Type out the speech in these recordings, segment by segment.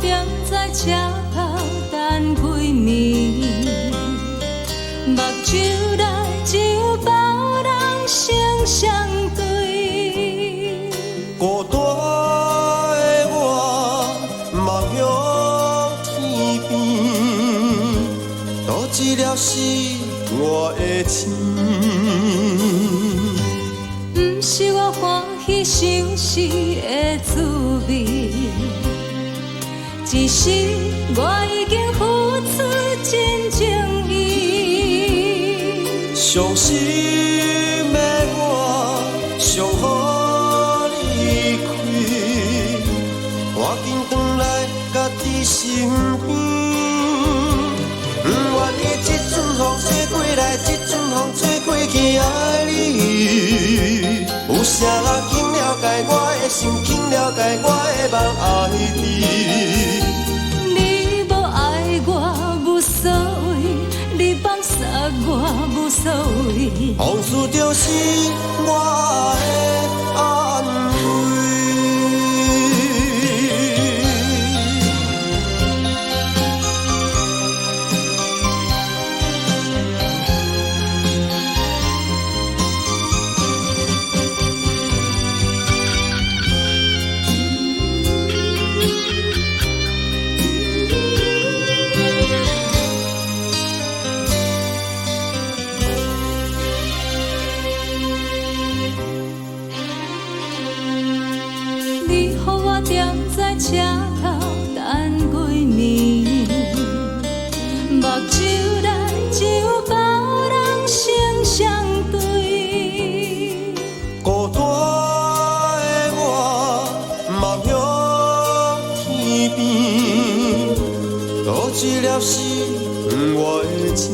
踮在车头等几暝，目睭内只有别人成相对。孤单的我，望向天边，多一粒是我的情。不是我欢喜想死的滋味，只是我已经付出真情意。伤心的我，想予你开，赶紧回来家己身边。不愿意这阵风吹过来，这阵风吹过去，爱你。有啥人肯了解我的心，肯了解我的梦，爱你。你无爱我无所谓，你放下我无所谓。往事就是我的安慰。踮在车头等几暝，目睭内只有别人成相对。孤单的我，望向天边，多一粒是我的情。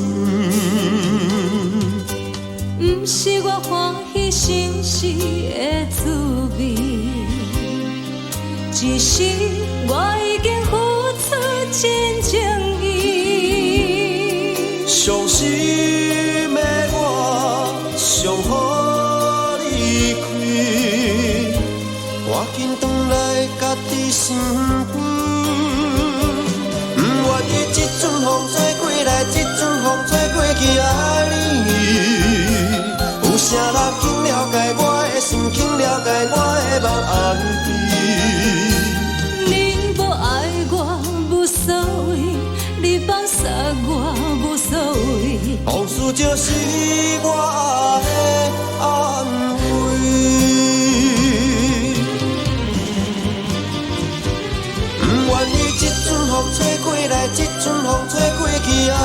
不是我欢喜想死的滋味，只是我已经付出真情意。伤心的我，想予你开，赶紧回来家己身边。不愿意这阵风吹过来，这阵风吹过去，爱你。有啥人肯了解我的心，肯了解我的梦，爱你。你无爱我无所谓，你放下我无所谓。往事就是我的安慰。不愿意这阵风吹过来，这阵风吹过去，爱